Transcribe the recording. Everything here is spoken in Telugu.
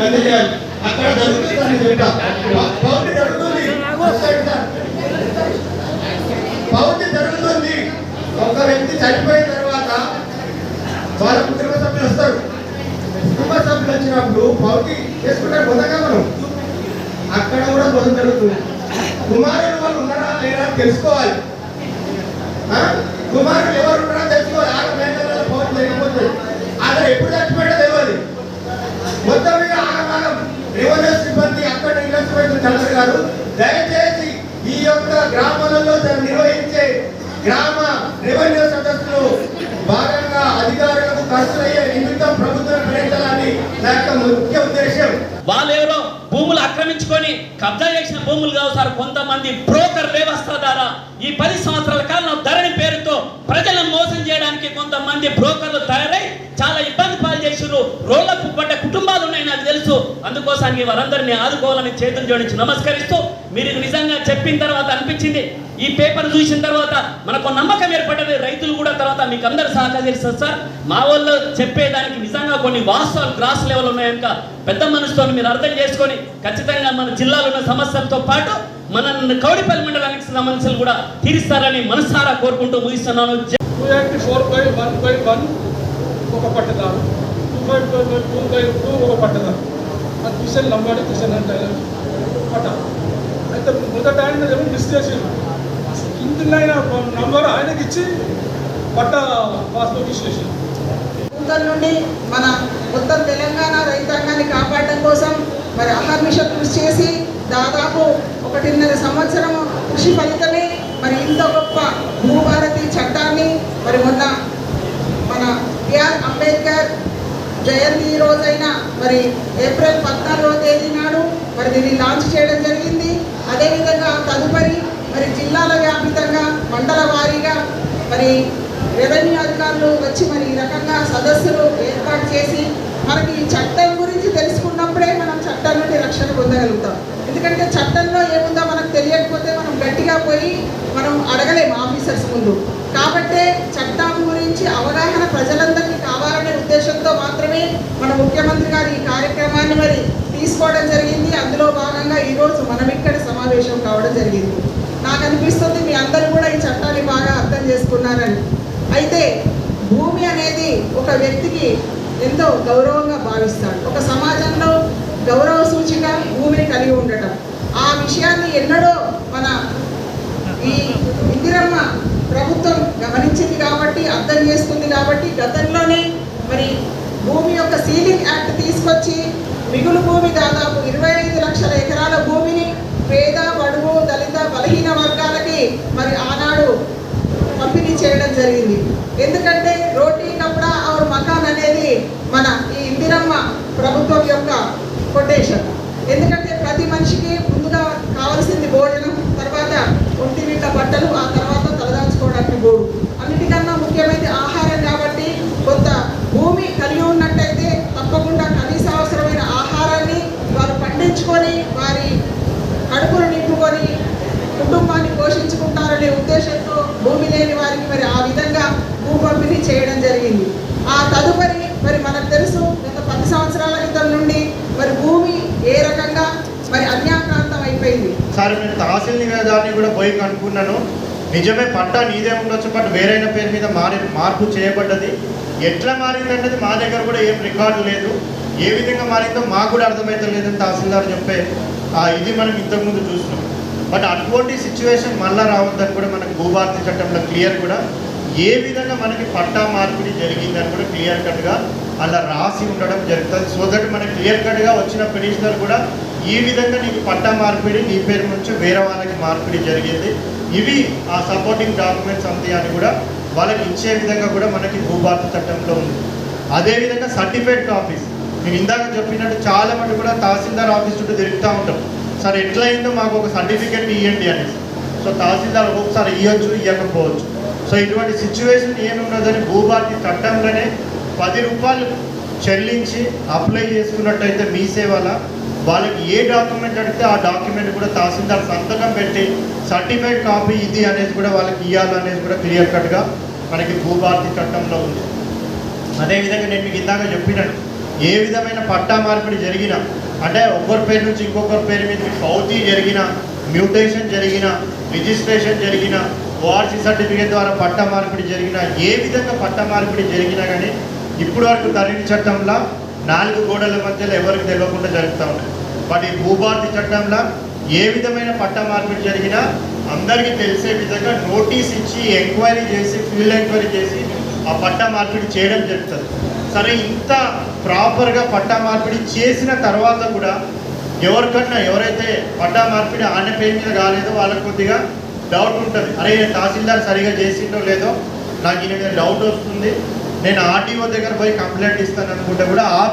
అందజేయాలి. అక్కడ జరుగుతుందని చెప్తా. పౌర్ణి జరుగుతుంది, పౌర్ణి జరుగుతుంది. ఒక వ్యక్తి చనిపోయిన తర్వాత వాళ్ళ కుటుంబ సభ్యులు వస్తారు. కుటుంబ సభ్యులు వచ్చినప్పుడు పౌర్ణి చేసుకుంటారు మొదగా మనం. అక్కడ కూడా మొదలు జరుగుతుంది. కుమారుడు వాళ్ళు ఉన్నారా లేదా తెలుసుకోవాలి. కుమారుడు ఎవరు ఉన్నారో తెలుసుకోవాలి. ఆడ మేకల పౌర్ణి లేకపోతుంది. అక్కడ ఎప్పుడు చచ్చిపోయాడో తెలియదు. మొత్తం మీద ఆగమాగం. రెవెన్యూ సిబ్బంది అక్కడ ఇన్వెస్ట్మెంట్ కలెక్టర్ గారు దయచేసి ఈ యొక్క గ్రామాలలో నిర్వహించే గ్రామ రెవెన్యూ సదస్సులు భాగంగా అధికారులకు ఖర్చులయ్యే నిమిత్తం ప్రభుత్వం పెంచాలని నా యొక్క ముఖ్య ఉద్దేశం. వాళ్ళెవరో భూములు ఆక్రమించుకొని కబ్జా చేసిన భూములు కావు సార్. కొంతమంది బ్రోకర్ వ్యవస్థ ద్వారా ఈ 10 సంవత్సరాల కాలం ధరణి పేరుతో ప్రజలను మోసం చేయడానికి కొంతమంది బ్రోకర్లు తయారై చాలా ఇబ్బంది పాలు చేసిరు. రోళ్లకు పడ్డ కుటుంబాలు ఉన్నాయి, నాకు తెలుసు. అందుకోసానికి వారందరినీ ఆదుకోవాలని చేతులు జోడించి నమస్కరిస్తూ, మీరు నిజంగా చెప్పిన తర్వాత అనిపించింది, ఈ పేపర్ చూసిన తర్వాత మనకు నమ్మకం ఏర్పడ్డది. రైతులు కూడా తర్వాత మీకు అందరు సహకరిస్తారు సార్. మా వాళ్ళు చెప్పేదానికి నిజంగా కొన్ని వాస్తవాలు గ్రాస్ లెవెల్ ఉన్నాయనుక పెద్ద మనసుతో మీరు అర్థం చేసుకొని ఖచ్చితంగా మన జిల్లాలో ఉన్న సమస్యలతో పాటు మన కౌడిపల్లి మండలానికి సమస్యలు కూడా తీరుస్తారని మనసారా కోరుకుంటూ ముగిస్తున్నాను. 284/1/1 ఒక పట్టదారు, 252/2 ఒక పట్టదారు. అది కిషన్ లంబాడి కిషన్ అంటే పట్ట. అయితే మొదట ఆయన ఏమో మిస్ చేసిండు. ఇందులో నంబర్ ఆయనకి ఇచ్చి పట్ట పాస్బుక్ ఇచ్చేసి నుండి మన మొత్తం తెలంగాణ రైతాంగాన్ని కాపాడడం కోసం మరి అహర్నిశ కృషి చేసి దాదాపు 1.5 సంవత్సరం కృషి ఫలితమే మరి ఇంత గొప్ప భూభారతి చట్టాన్ని మరి మొన్న మన బిఆర్ అంబేద్కర్ జయంతి రోజైన మరి ఏప్రిల్ 14వ తేదీ నాడు మరి దీన్ని లాంచ్ చేయడం జరిగింది. అదేవిధంగా తదుపరి మరి జిల్లాల వ్యాపితంగా మండల వారీగా మరి రెవెన్యూ అధికారులు వచ్చి మరి ఈ రకంగా సదస్సులు ఏర్పాటు చేసి మనకి ఈ చట్టం గురించి తెలుసుకున్నప్పుడే మనం చట్టం నుండి రక్షణ పొందగలుగుతాం. ఎందుకంటే చట్టంలో ఏముందో మనకు తెలియకపోతే మనం గట్టిగా పోయి మనం అడగలేము ఆఫీసర్స్ ముందు. కాబట్టే చట్టం గురించి అవగాహన ప్రజలందరికీ కావాలనే ఉద్దేశంతో మాత్రమే మన ముఖ్యమంత్రి గారు ఈ కార్యక్రమాన్ని మరి తీసుకోవడం జరిగింది. అందులో భాగంగా ఈరోజు మనం ఇక్కడ సమావేశం కావడం జరిగింది. నాకు అనిపిస్తుంది మీ అందరూ కూడా ఈ చట్టాన్ని బాగా అర్థం చేసుకున్నారని. అయితే భూమి అనేది ఒక వ్యక్తికి ఎంతో గౌరవంగా భావిస్తాడు. ఒక సమాజంలో గౌరవ సూచిక భూమిని కలిగి ఉండటం. ఆ విషయాన్ని ఎన్నడో మన ఈ ఇందిరమ్మ ప్రభుత్వం గమనించింది కాబట్టి, అర్థం చేసుకుంది కాబట్టి గతంలోనే మరి భూమి యొక్క సీలింగ్ యాక్ట్ తీసుకొచ్చి మిగులు భూమి దాదాపు 25 లక్షల ఎకరాల భూమిని పేద, బడుగు, దళిత, బలహీన వర్గాలకి మరి ఆనాడు పంపిణీ చేయడం జరిగింది. ఎందుకంటే రోటీ కపడా ఔర్ మకాన్ అనేది మన ఈ ఇందిరమ్మ ప్రభుత్వం యొక్క కొటేషన్. ఎందుకంటే ప్రతి మనిషికి ముందుగా కావాల్సింది భోజనం, తర్వాత ఒంటి నిండా బట్టలు, ఆ తర్వాత తలదాచుకోవడానికి గోడు. అన్నిటికన్నా ముఖ్యమైనది ఆహారం. కాబట్టి కొంత భూమి కలిగి ఉన్నట్టయితే తప్పకుండా కనీస అవసరమైన ఆహారాన్ని వారు పండించుకొని వారి కడుపును నింపుకొని కుటుంబాన్ని పోషించుకుంటారనే ఉద్దేశంతో భూమి లేని వారికి మరి ఆ విధంగా భూ పంపిణీ చేయడం జరిగింది. ఆ తదుపరి మరి మనకు తెలుసు గత 10 సంవత్సరాల క్రితం నుండి మరి భూమి ఏ రకంగా మరి అన్యాక్రాంతం అయిపోయింది. సార్ నేను తహసీల్ నివేదాన్ని కూడా పోయి కనుక్కున్నాను. నిజమే పట్టా నీదే ఉండొచ్చు, బట్ వేరైన పేరు మీద మార్పు చేయబడ్డది. ఎట్లా మారిందన్నది మా దగ్గర కూడా ఏం రికార్డు లేదు. ఏ విధంగా మారిందో మాకు కూడా అర్థమవుతలేదని తహసీల్దార్ చెప్పే ఇది మనం ఇంతకుముందు చూసినాం. బట్ అటువంటి సిచ్యువేషన్ మళ్ళీ రావద్దని కూడా మనకు భూభారతి చట్టంలో క్లియర్ కూడా ఏ విధంగా మనకి పట్టా మార్పిడి జరిగిందని కూడా క్లియర్ కట్గా అలా రాసి ఉండడం జరుగుతుంది. సో దట్ మనకి క్లియర్ కట్గా వచ్చిన పిటిషనర్ కూడా ఈ విధంగా నీకు పట్టా మార్పిడి నీ పేరు నుంచి వేరే వాళ్ళకి మార్పిడి జరిగింది, ఇవి ఆ సపోర్టింగ్ డాక్యుమెంట్స్ అంతే అని కూడా వాళ్ళకి ఇచ్చే విధంగా కూడా మనకి భూభారతి చట్టంలో ఉంది. అదేవిధంగా సర్టిఫికేట్ కాపీస్ నేను ఇందాక చెప్పినట్టు చాలా మంది కూడా తహసీల్దార్ ఆఫీస్ చుట్టూ తిరుగుతూ ఉంటాం. సార్ ఎట్లయిందో మాకు ఒక సర్టిఫికేట్ ఇవ్వండి అనేసి. సో తహసీల్దార్ ఒక్కొక్కసారి ఇవ్వచ్చు, ఇవ్వకపోవచ్చు. సో ఇటువంటి సిచ్యువేషన్ ఏమున్నదని భూభారతి చట్టంలోనే 10 రూపాయలు చెల్లించి అప్లై చేసుకున్నట్టయితే మీ సేవల వాళ్ళకి ఏ డాక్యుమెంట్ అడిగితే ఆ డాక్యుమెంట్ కూడా తహసీల్దార్ సంతకం పెట్టి సర్టిఫైడ్ కాపీ ఇది అనేది కూడా వాళ్ళకి ఇవ్వాలనేది కూడా క్లియర్ కట్గా మనకి భూభారతి చట్టంలో ఉంది. అదేవిధంగా నేను మీకు ఇందాక చెప్పినట్టు ఏ విధమైన పట్టా మార్పిడి జరిగినా, అంటే ఒక్కరి పేరు నుంచి ఇంకొకరి పేరు మీద పౌతీ జరిగిన, మ్యూటేషన్ జరిగిన, రిజిస్ట్రేషన్ జరిగిన, ఓఆర్సీ సర్టిఫికేట్ ద్వారా పట్టా మార్పిడి జరిగిన, ఏ విధంగా పట్టా మార్పిడి జరిగినా కానీ ఇప్పుడు వరకు ధరణి చట్టంలో 4 గోడల మధ్యలో ఎవరికి తెలియకుండా జరుగుతూ ఉన్నాయి. బట్ ఈ భూభారతి చట్టంలో ఏ విధమైన పట్టా మార్పిడి జరిగినా అందరికీ తెలిసే విధంగా నోటీస్ ఇచ్చి ఎంక్వైరీ చేసి, ఫీల్డ్ ఎంక్వైరీ చేసి ఆ పట్టా మార్పిడి చేయడం జరుగుతుంది. సరే, ఇంత ప్రాపర్గా పట్టా మార్పిడి చేసిన తర్వాత కూడా ఎవరికన్నా ఎవరైతే పట్టా మార్పిడి ఆన పేరు మీద కాలేదో వాళ్ళకి కొద్దిగా డౌట్ ఉంటుంది. అరే, తహసీల్దార్ సరిగా చేసిండో లేదో నాకు ఈయన మీద డౌట్ వస్తుంది, నేను ఆర్టీఓ దగ్గర పోయి కంప్లైంట్ ఇస్తాను అనుకుంటే కూడా ఆ